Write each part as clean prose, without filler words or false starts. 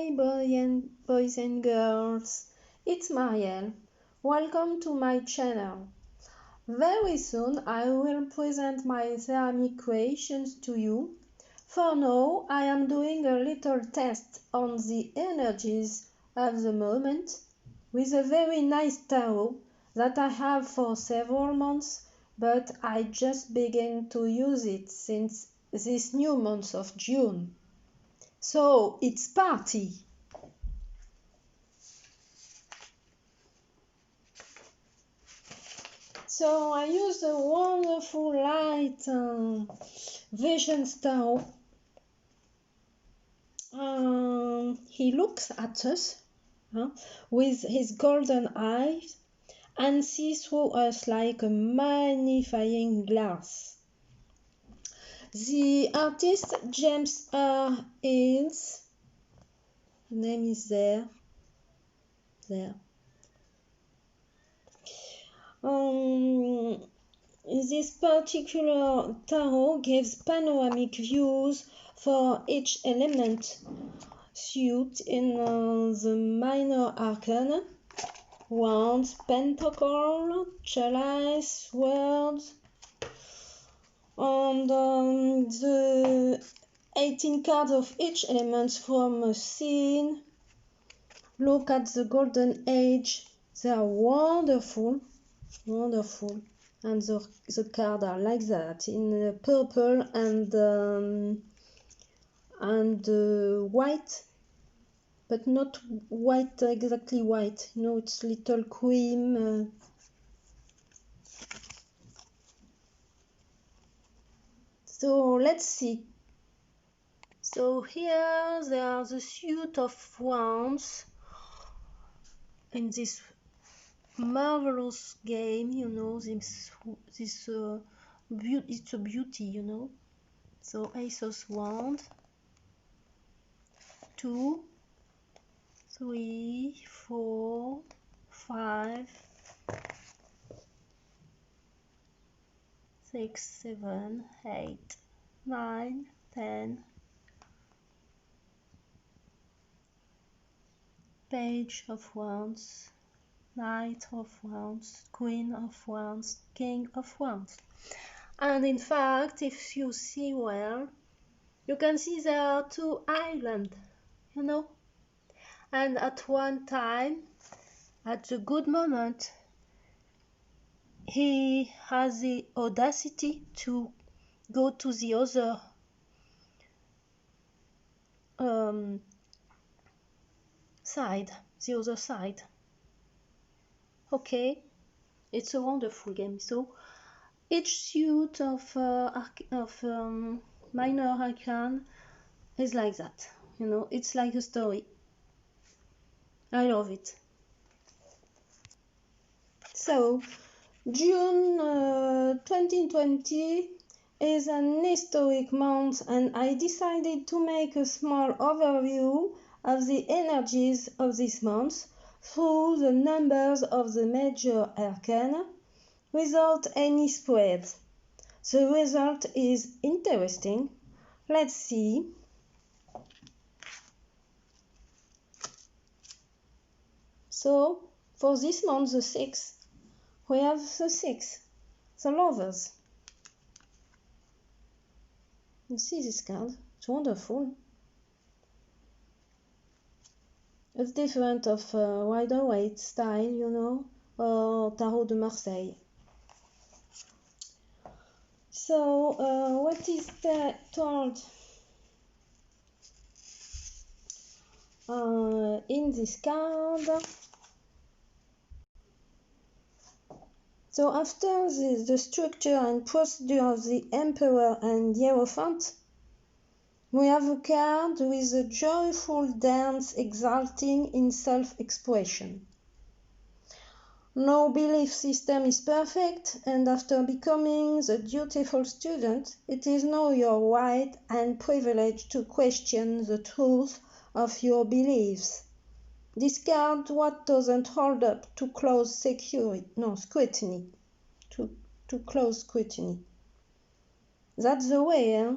Hey boys and girls, it's Maryel. Welcome to my channel. Very soon I will present my ceramic creations to you. For now, I am doing a little test on the energies of the moment with a very nice tarot that I have for several months, but I just began to use it since this new month of June. So it's party! So I use a wonderful light vision star. He looks at us with his golden eyes and sees through us like a magnifying glass. The artist James R. Hills, the name is there. This particular tarot gives panoramic views for each element suit in the minor arcana: wands, pentacle, chalice, swords, and the 18 cards of each element from a scene. Look at the golden age. They are wonderful. And the cards are like that in purple and white, but not white, exactly white. It's little cream. So let's see. So here there are the suit of wands in this marvelous game, this it's a beauty, So Ace of Wands, 2, 3, 4, 5, 6, 7, 8, 9, 10. Page of Wands, Knight of Wands, Queen of Wands, King of Wands. And in fact, if you see well, you can see there are two islands, And at one time, at a good moment, he has the audacity to go to the other side. Okay, it's a wonderful game. So each suit of minor arcana is like that. It's like a story. I love it. So June 2020 is an historic month, and I decided to make a small overview of the energies of this month through the numbers of the major arcana without any spread. The result is interesting. Let's see. So for this month, the 6, we have the 6, the lovers. You see this card? It's wonderful. It's different of Rider-Waite style, or Tarot de Marseille. So what is told in this card? So after the structure and procedure of the Emperor and Hierophant, we have a card with a joyful dance exulting in self-expression. No belief system is perfect, and after becoming the dutiful student, it is now your right and privilege to question the truth of your beliefs. Discard what doesn't hold up to close scrutiny. To close scrutiny. That's the way,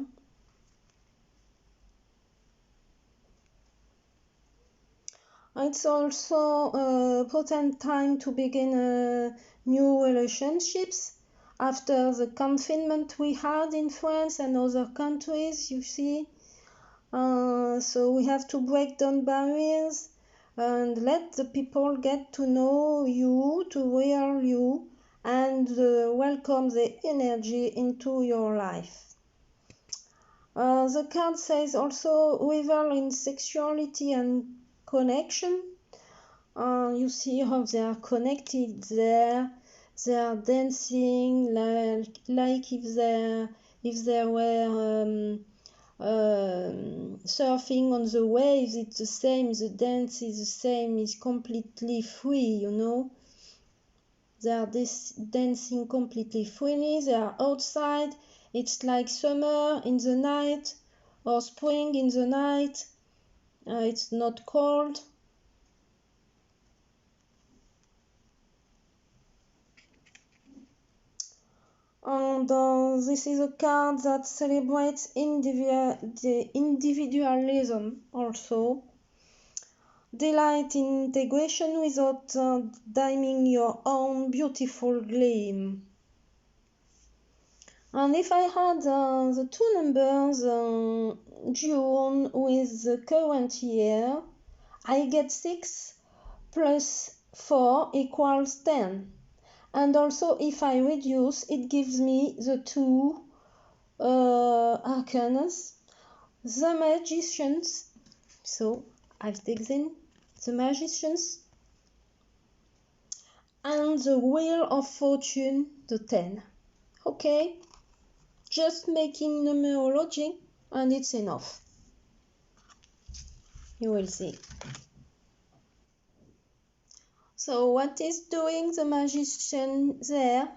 It's also a potent time to begin new relationships after the confinement we had in France and other countries, you see. So we have to break down barriers and let the people get to know you, to real you, and welcome the energy into your life. The card says also revel in sexuality and connection. You see how they are connected there. They are dancing like if they were surfing on the waves. It's the same. The dance is the same. It's completely free, you know. They are dancing completely freely. They are outside. It's like summer in the night or spring in the night. It's not cold. And this is a card that celebrates the individualism also. Delight in integration without dimming your own beautiful gleam. And if I had the two numbers, June with the current year, I get 6 plus 4 equals 10. And also if I reduce, it gives me the two arcanas, the magicians. So I've taken the magicians and the wheel of fortune, the 10. Okay, just making numerology and it's enough. You will see. So what is doing the magician there?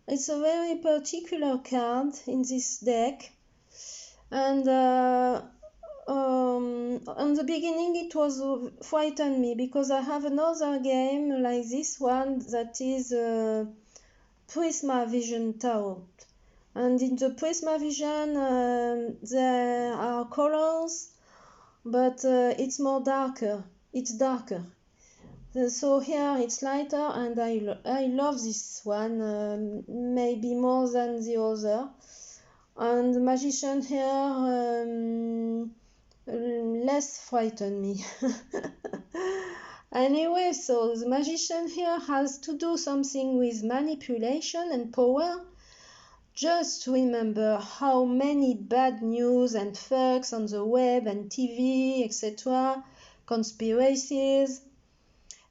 It's a very particular card in this deck, and on the beginning it was frightened me because I have another game like this one that is Prisma Vision Tarot, and in the Prisma Vision there are colors, but it's more darker. It's darker. So here it's lighter, and I love this one, maybe more than the other. And the magician here less frighten me. Anyway, so the magician here has to do something with manipulation and power. Just remember how many bad news and facts on the web and TV, etc., conspiracies.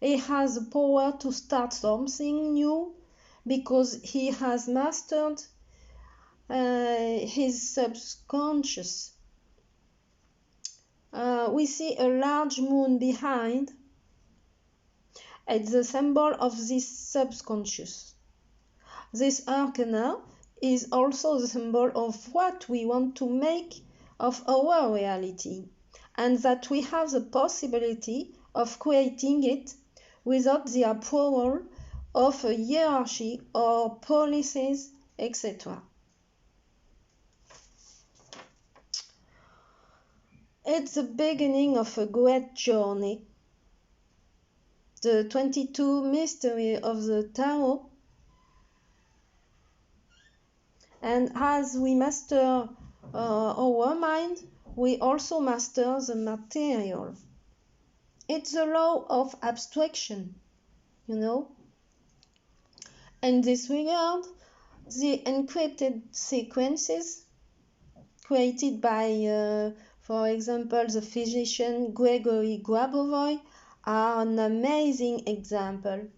He has the power to start something new because he has mastered his subconscious. We see a large moon behind. It's the symbol of this subconscious. This arcana is also the symbol of what we want to make of our reality, and that we have the possibility of creating it without the approval of a hierarchy or policies, etc. It's the beginning of a great journey. The 22 mystery of the Tarot. And as we master our mind, we also master the material. It's the law of abstraction, you know. In this regard, the encrypted sequences created by, for example, the physician Gregori GRABOVOÜ are an amazing example.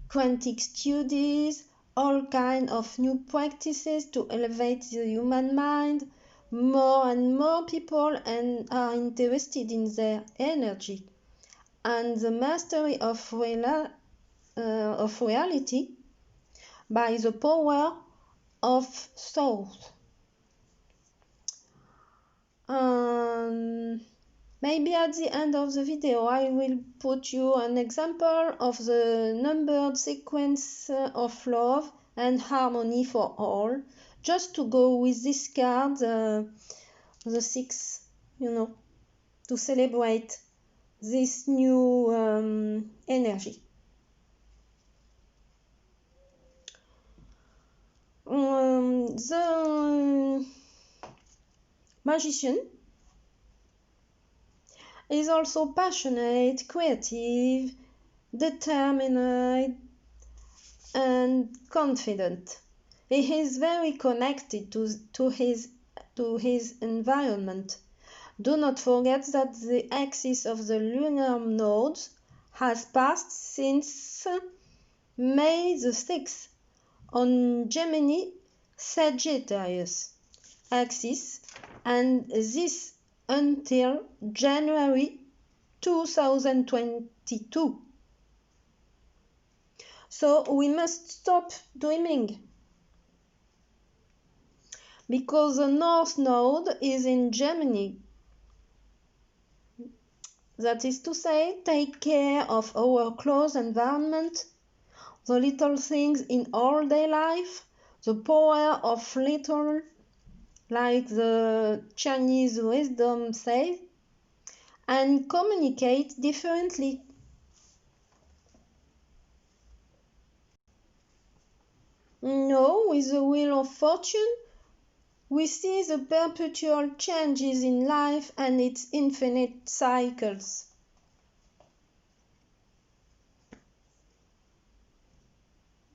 Quantic studies, all kinds of new practices to elevate the human mind. More and more people are interested in their energy and the mastery of reality by the power of thought. Maybe at the end of the video I will put you an example of the numbered sequence of love and harmony for all, just to go with this card, the 6, you know, to celebrate this new energy. The magician is also passionate, creative, determined, and confident. He is very connected to his environment. Do not forget that the axis of the lunar nodes has passed since May the 6th on Gemini-Sagittarius axis, and this until January 2022. So we must stop dreaming, because the North Node is in Gemini. That is to say, take care of our close environment, the little things in all day life, the power of little, like the Chinese wisdom says, and communicate differently. No, with the Wheel of Fortune, we see the perpetual changes in life and its infinite cycles.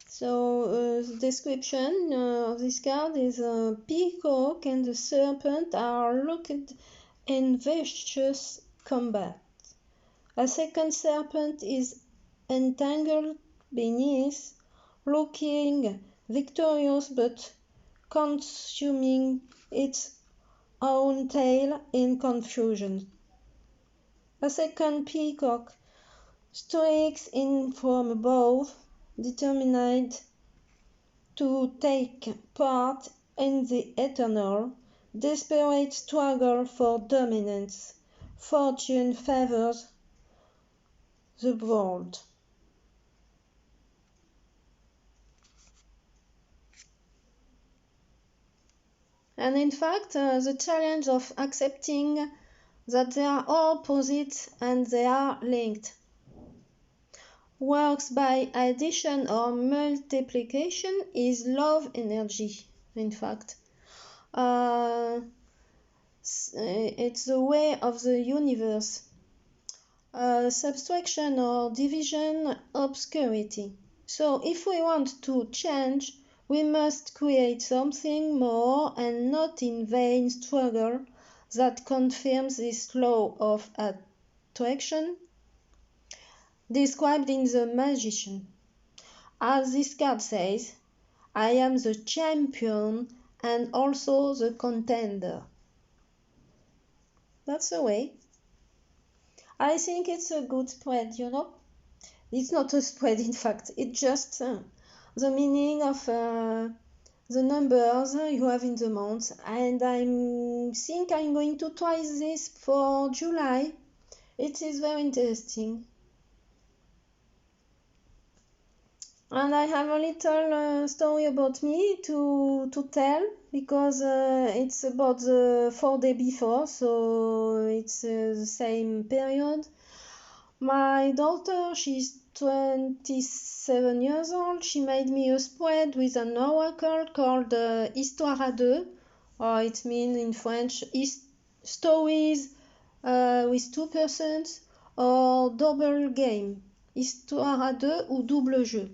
So the description of this card is a peacock and the serpent are locked in vicious combat. A second serpent is entangled beneath, looking victorious but consuming its own tail in confusion. A second peacock strikes in from above, determined to take part in the eternal, desperate struggle for dominance. Fortune favors the bold. And in fact, the challenge of accepting that they are opposites and they are linked works by addition or multiplication is love energy. In fact, it's the way of the universe. Subtraction or division, obscurity. So if we want to change, we must create something more and not in vain struggle that confirms this law of attraction described in The Magician. As this card says, I am the champion and also the contender. That's the way. I think it's a good spread, you know. It's not a spread, in fact. It's just the meaning of the numbers you have in the month. And I think I'm going to try this for July. It is very interesting. And I have a little story about me to tell, because it's about the 4 days before, so it's the same period. My daughter, she's 27 years old. She made me a spread with an oracle called Histoire à deux. It means in French, stories with 2 persons, or double game. Histoire à deux ou double jeu.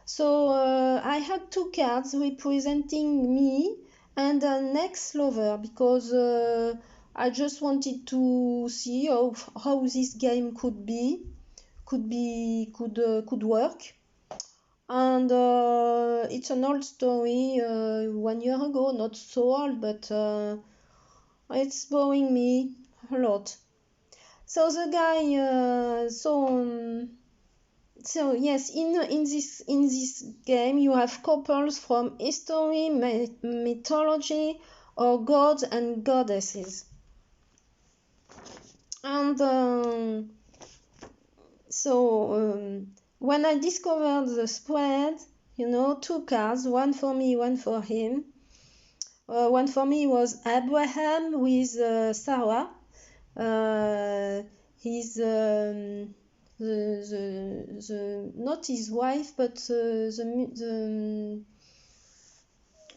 So I had 2 cards representing me and an ex-lover, because I just wanted to see how this game could work. And it's an old story, 1 year ago, not so old, but it's boring me a lot. So the guy, so yes, in this game you have couples from history, mythology, or gods and goddesses. And when I discovered the spread, 2 cards, one for me, one for him. One for me was Abraham with Sarah. his the not his wife, but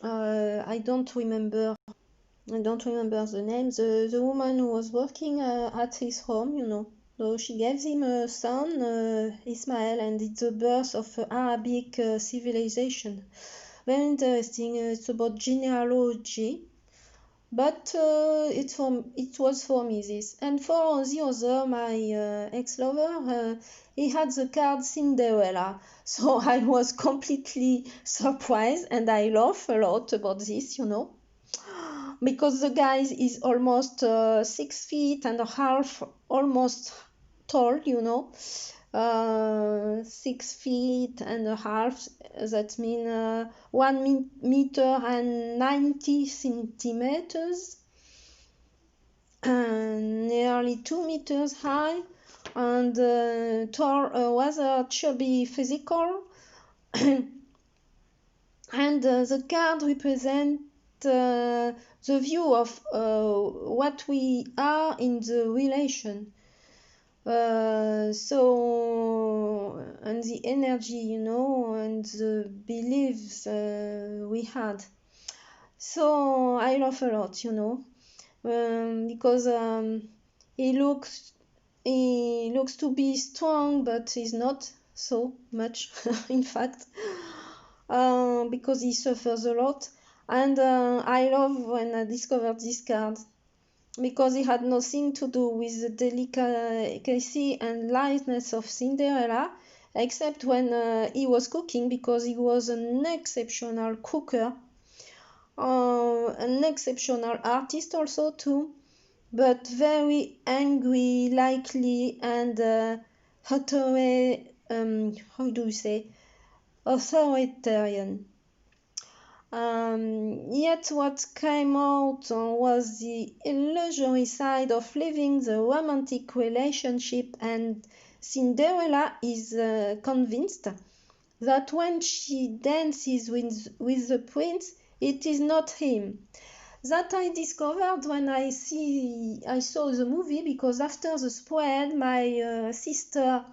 I don't remember the name. The woman who was working at his home, you know. So she gave him a son, Ismail, and it's the birth of Arabic civilization. Very interesting. It's about genealogy, but it was for me this. And for the other, my ex-lover, he had the card Cinderella, so I was completely surprised, and I laugh a lot about this, you know, because the guy is almost 6 feet and a half, almost tall, you know. 6 feet and a half, that means 1 meter and 90 centimeters, and nearly 2 meters high, and tall, rather chubby physical. And the card represents the view of what we are in the relation. So, and the energy, you know, and the beliefs we had. So I laugh a lot, you know, because he looks to be strong, but he's not so much, in fact, because he suffers a lot. And I love when I discovered this card, because it had nothing to do with the delicacy and lightness of Cinderella, except when he was cooking, because he was an exceptional cooker, an exceptional artist also too, but very angry, likely, and authoritarian. Yet what came out was the illusory side of living the romantic relationship, and Cinderella is convinced that when she dances with the prince, it is not him. That I discovered when I saw the movie, because after the spread, my sister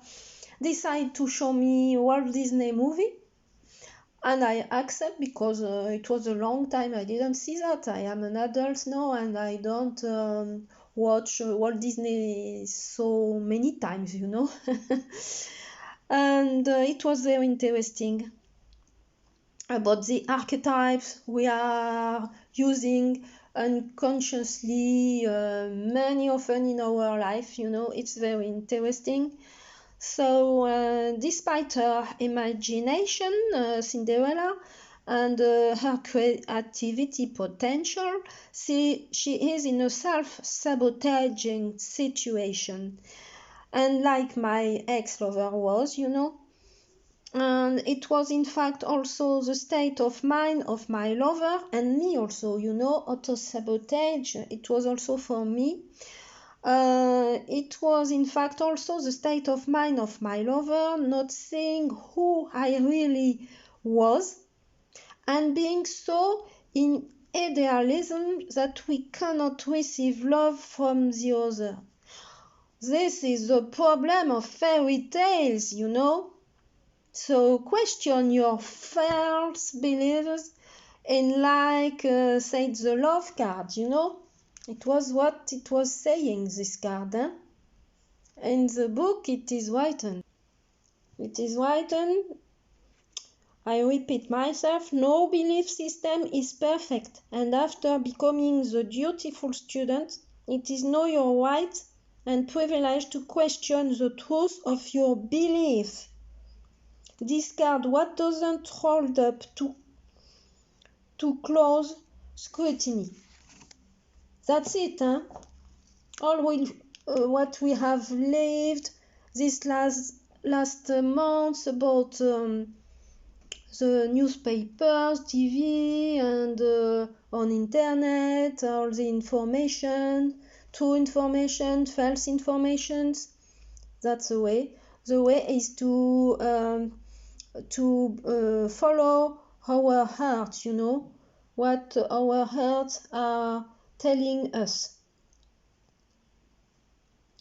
decided to show me Walt Disney movie. And I accept, because it was a long time I didn't see that. I am an adult now, and I don't watch Walt Disney so many times, you know. And it was very interesting about the archetypes we are using unconsciously many often in our life, you know. It's very interesting. So despite her imagination, Cinderella, and her creativity potential, she is in a self-sabotaging situation, and like my ex-lover was, you know. And it was in fact also the state of mind of my lover, and me also, you know. Auto-sabotage, it was also for me. It was in fact also the state of mind of my lover, not seeing who I really was, and being so in idealism that we cannot receive love from the other. This is the problem of fairy tales, you know. So question your false beliefs, and like said the love card, you know. It was what it was saying, this card. In the book it is written. I repeat myself, no belief system is perfect, and after becoming the dutiful student, it is know your right and privilege to question the truth of your belief. Discard what doesn't hold up to close scrutiny. That's it, huh? What we have lived this last months about the newspapers, TV, and on internet, all the information, true information, false informations. That's the way. The way is to follow our heart, you know, what our hearts are telling us.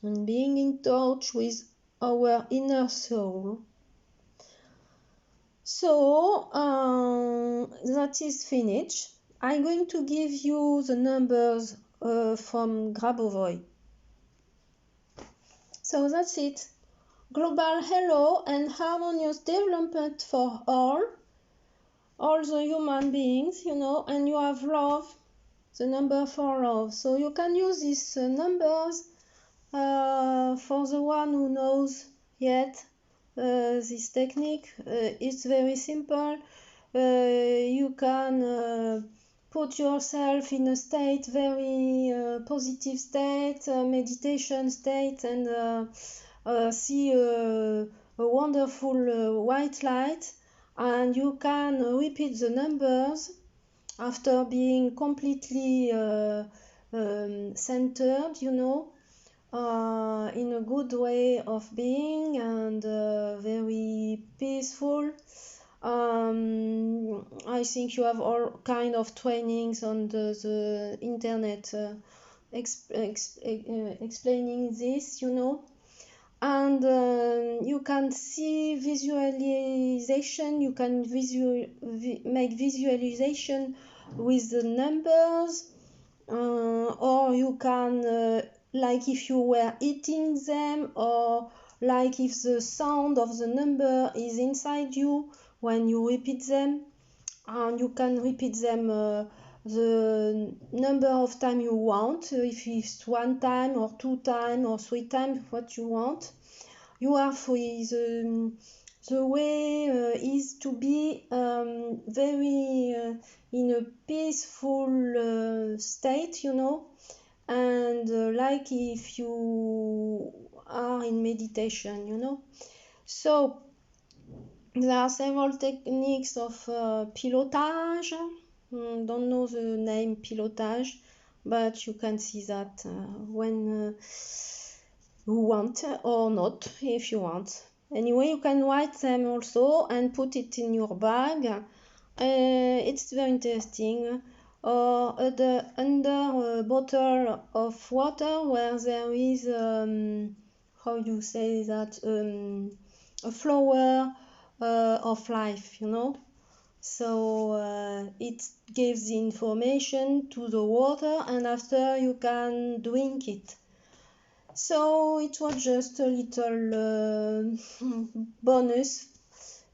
and being in touch with our inner soul. So that is finished. I'm going to give you the numbers from GRABOVOÜ. So that's it. Global hello and harmonious development for all the human beings, you know, and you have love, the number for love. So you can use these numbers for the one who knows yet this technique. It's very simple. You can put yourself in a state, very positive state, meditation state, and see a wonderful white light, and you can repeat the numbers after being completely centered, you know, in a good way of being and very peaceful. I think you have all kind of trainings on the internet explaining this, you know. And you can see visualization, you can make visualization with the numbers, or you can like if you were eating them, or like if the sound of the number is inside you when you repeat them, and you can repeat them the number of times you want, if it's 1 time or 2 times or 3 times, what you want. You are free. The way is to be very in a peaceful state, you know, and like if you are in meditation, you know. So there are several techniques of pilotage. Don't know the name pilotage, but you can see that when you want or not, if you want. Anyway, you can write them also and put it in your bag. It's very interesting. Or under a bottle of water where there is, how you say that, a flower of life, you know. So it gives the information to the water, and after you can drink it. So it was just a little bonus,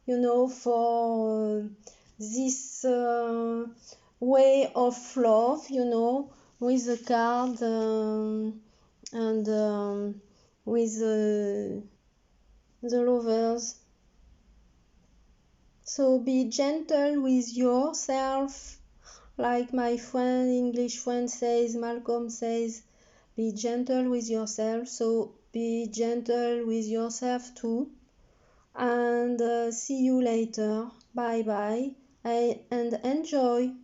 you know, for this way of love, you know, with the card and with the lovers. So be gentle with yourself, like my friend, English friend says, Malcolm says, be gentle with yourself. So be gentle with yourself too. And see you later. Bye bye and enjoy.